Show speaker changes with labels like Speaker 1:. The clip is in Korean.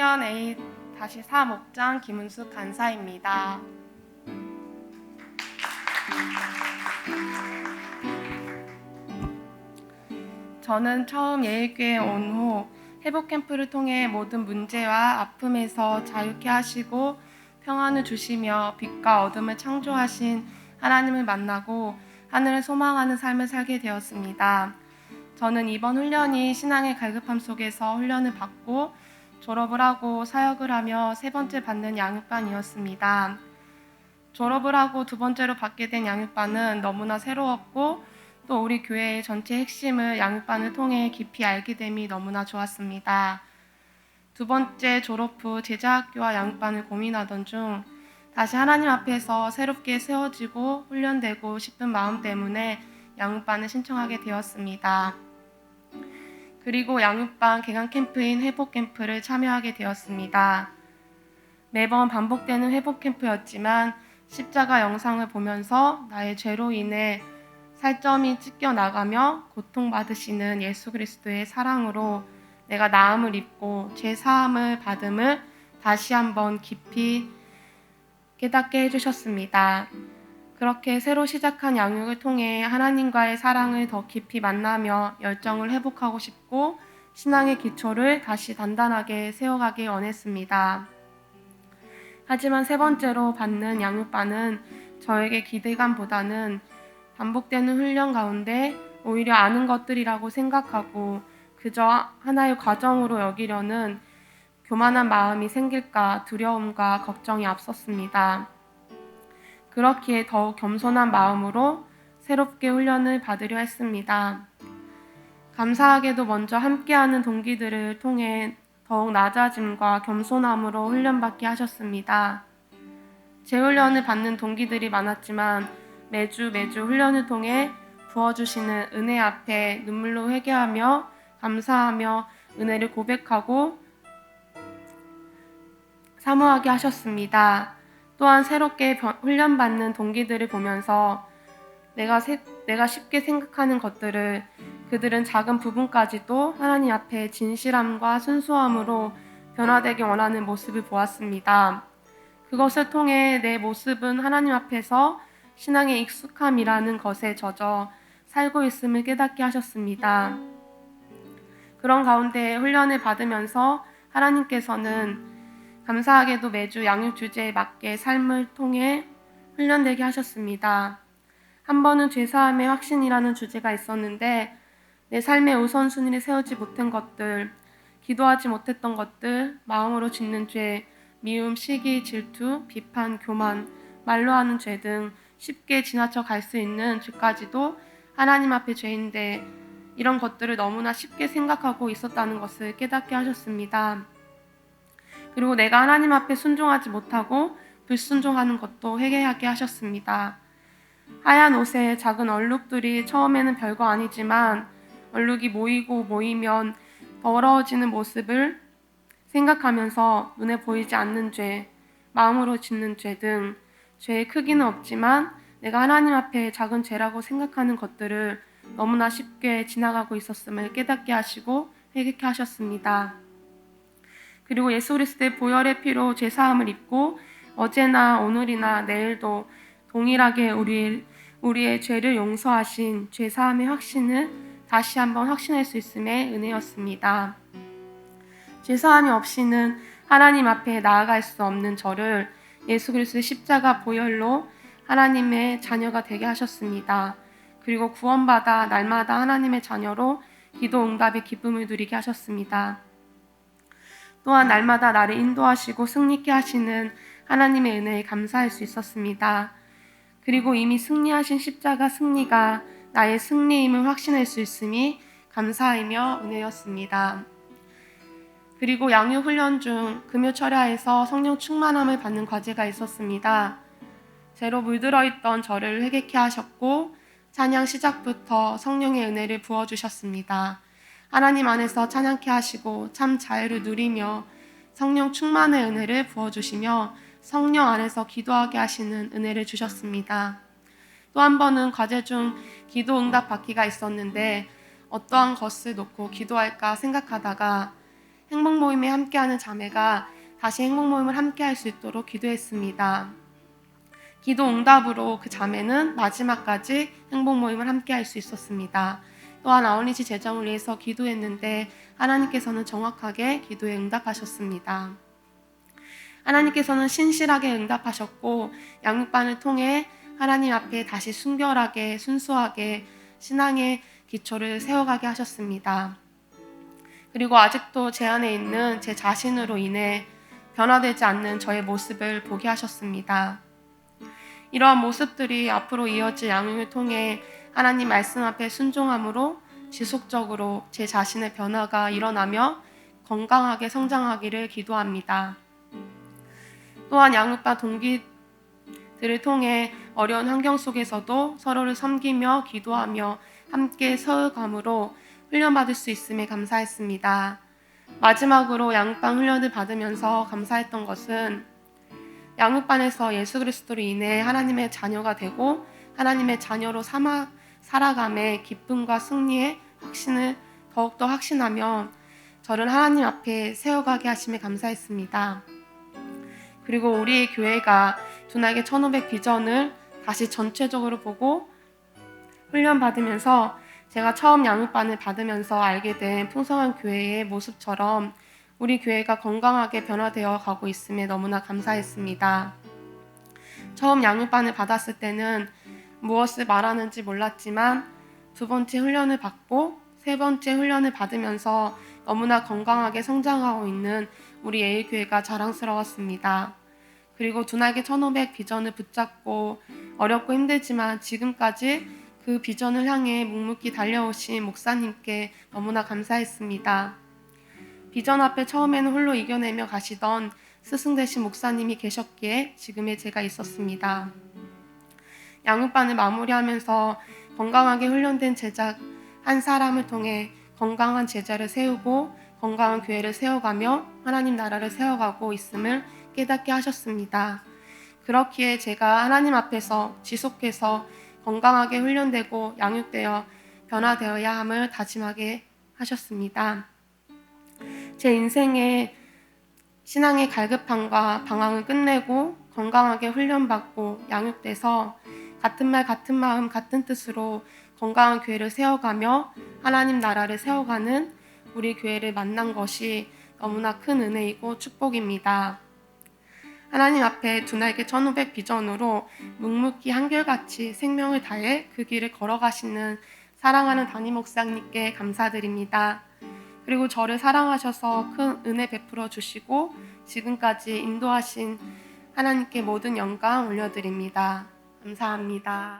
Speaker 1: 청년 A-4 목장 김은숙 간사입니다. 저는 처음 예일교회에 온 후 회복 캠프를 통해 모든 문제와 아픔에서 자유케 하시고 평안을 주시며 빛과 어둠을 창조하신 하나님을 만나고 하늘을 소망하는 삶을 살게 되었습니다. 저는 이번 훈련이 신앙의 갈급함 속에서 훈련을 받고 졸업을 하고 사역을 하며 세 번째 받는 양육반이었습니다. 졸업을 하고 두 번째로 받게 된 양육반은 너무나 새로웠고 또 우리 교회의 전체 핵심을 양육반을 통해 깊이 알게 됨이 너무나 좋았습니다. 두 번째 졸업 후 제자학교와 양육반을 고민하던 중 다시 하나님 앞에서 새롭게 세워지고 훈련되고 싶은 마음 때문에 양육반을 신청하게 되었습니다. 그리고 양육반 개강 캠프인 회복 캠프를 참여하게 되었습니다. 매번 반복되는 회복 캠프였지만 십자가 영상을 보면서 나의 죄로 인해 살점이 찢겨 나가며 고통받으시는 예수 그리스도의 사랑으로 내가 나음을 입고 죄 사함을 받음을 다시 한번 깊이 깨닫게 해주셨습니다. 그렇게 새로 시작한 양육을 통해 하나님과의 사랑을 더 깊이 만나며 열정을 회복하고 싶고 신앙의 기초를 다시 단단하게 세워가길 원했습니다. 하지만 세 번째로 받는 양육반은 저에게 기대감보다는 반복되는 훈련 가운데 오히려 아는 것들이라고 생각하고 그저 하나의 과정으로 여기려는 교만한 마음이 생길까 두려움과 걱정이 앞섰습니다. 그렇기에 더욱 겸손한 마음으로 새롭게 훈련을 받으려 했습니다. 감사하게도 먼저 함께하는 동기들을 통해 더욱 낮아짐과 겸손함으로 훈련받게 하셨습니다. 재훈련을 받는 동기들이 많았지만 매주 훈련을 통해 부어주시는 은혜 앞에 눈물로 회개하며 감사하며 은혜를 고백하고 사모하게 하셨습니다. 또한 새롭게 훈련받는 동기들을 보면서 내가 쉽게 생각하는 것들을 그들은 작은 부분까지도 하나님 앞에 진실함과 순수함으로 변화되기 원하는 모습을 보았습니다. 그것을 통해 내 모습은 하나님 앞에서 신앙의 익숙함이라는 것에 젖어 살고 있음을 깨닫게 하셨습니다. 그런 가운데 훈련을 받으면서 하나님께서는 감사하게도 매주 양육 주제에 맞게 삶을 통해 훈련되게 하셨습니다. 한 번은 죄사함의 확신이라는 주제가 있었는데 내 삶의 우선순위를 세우지 못한 것들, 기도하지 못했던 것들, 마음으로 짓는 죄, 미움, 시기, 질투, 비판, 교만, 말로 하는 죄 등 쉽게 지나쳐 갈 수 있는 죄까지도 하나님 앞에 죄인데 이런 것들을 너무나 쉽게 생각하고 있었다는 것을 깨닫게 하셨습니다. 그리고 내가 하나님 앞에 순종하지 못하고 불순종하는 것도 회개하게 하셨습니다. 하얀 옷에 작은 얼룩들이 처음에는 별거 아니지만 얼룩이 모이면 더러워지는 모습을 생각하면서 눈에 보이지 않는 죄, 마음으로 짓는 죄 등 죄의 크기는 없지만 내가 하나님 앞에 작은 죄라고 생각하는 것들을 너무나 쉽게 지나가고 있었음을 깨닫게 하시고 회개케 하셨습니다. 그리고 예수 그리스도의 보혈의 피로 죄사함을 입고 어제나 오늘이나 내일도 동일하게 우리의 죄를 용서하신 죄사함의 확신을 다시 한번 확신할 수 있음의 은혜였습니다. 죄사함이 없이는 하나님 앞에 나아갈 수 없는 저를 예수 그리스도의 십자가 보혈로 하나님의 자녀가 되게 하셨습니다. 그리고 구원받아 날마다 하나님의 자녀로 기도 응답의 기쁨을 누리게 하셨습니다. 또한 날마다 나를 인도하시고 승리케 하시는 하나님의 은혜에 감사할 수 있었습니다. 그리고 이미 승리하신 십자가 승리가 나의 승리임을 확신할 수 있음이 감사이며 은혜였습니다. 그리고 양육 훈련 중 금요 철야에서 성령 충만함을 받는 과제가 있었습니다. 죄로 물들어 있던 저를 회개케 하셨고 찬양 시작부터 성령의 은혜를 부어주셨습니다. 하나님 안에서 찬양케 하시고 참 자유를 누리며 성령 충만의 은혜를 부어주시며 성령 안에서 기도하게 하시는 은혜를 주셨습니다. 또 한 번은 과제 중 기도 응답 받기가 있었는데 어떠한 것을 놓고 기도할까 생각하다가 행복 모임에 함께하는 자매가 다시 행복 모임을 함께할 수 있도록 기도했습니다. 기도 응답으로 그 자매는 마지막까지 행복 모임을 함께할 수 있었습니다. 또한 아울리지 재정을 위해서 기도했는데 하나님께서는 정확하게 기도에 응답하셨습니다. 하나님께서는 신실하게 응답하셨고 양육반을 통해 하나님 앞에 다시 순결하게 순수하게 신앙의 기초를 세워가게 하셨습니다. 그리고 아직도 제 안에 있는 제 자신으로 인해 변화되지 않는 저의 모습을 보게 하셨습니다. 이러한 모습들이 앞으로 이어질 양육을 통해 하나님 말씀 앞에 순종함으로 지속적으로 제 자신의 변화가 일어나며 건강하게 성장하기를 기도합니다. 또한 양육반 동기들을 통해 어려운 환경 속에서도 서로를 섬기며 기도하며 함께 서울감으로 훈련받을 수 있음에 감사했습니다. 마지막으로 양육반 훈련을 받으면서 감사했던 것은 양육반에서 예수 그리스도로 인해 하나님의 자녀가 되고 하나님의 자녀로 살아감의 기쁨과 승리의 확신을 더욱더 확신하며 저를 하나님 앞에 세워가게 하심에 감사했습니다. 그리고 우리 교회가 두날개 1500 비전을 다시 전체적으로 보고 훈련받으면서 제가 처음 양육반을 받으면서 알게 된 풍성한 교회의 모습처럼 우리 교회가 건강하게 변화되어 가고 있음에 너무나 감사했습니다. 처음 양육반을 받았을 때는 무엇을 말하는지 몰랐지만 두 번째 훈련을 받고 세 번째 훈련을 받으면서 너무나 건강하게 성장하고 있는 우리 예일교회가 자랑스러웠습니다. 그리고 두날개 1500 비전을 붙잡고 어렵고 힘들지만 지금까지 그 비전을 향해 묵묵히 달려오신 목사님께 너무나 감사했습니다. 비전 앞에 처음에는 홀로 이겨내며 가시던 스승 되신 목사님이 계셨기에 지금의 제가 있었습니다. 양육반을 마무리하면서 건강하게 훈련된 제자 한 사람을 통해 건강한 제자를 세우고 건강한 교회를 세워가며 하나님 나라를 세워가고 있음을 깨닫게 하셨습니다. 그렇기에 제가 하나님 앞에서 지속해서 건강하게 훈련되고 양육되어 변화되어야 함을 다짐하게 하셨습니다. 제 인생의 신앙의 갈급함과 방황을 끝내고 건강하게 훈련받고 양육돼서 같은 말 같은 마음 같은 뜻으로 건강한 교회를 세워가며 하나님 나라를 세워가는 우리 교회를 만난 것이 너무나 큰 은혜이고 축복입니다. 하나님 앞에 두날개 1500 비전으로 묵묵히 한결같이 생명을 다해 그 길을 걸어가시는 사랑하는 담임 목사님께 감사드립니다. 그리고 저를 사랑하셔서 큰 은혜 베풀어 주시고 지금까지 인도하신 하나님께 모든 영광 올려드립니다. 감사합니다.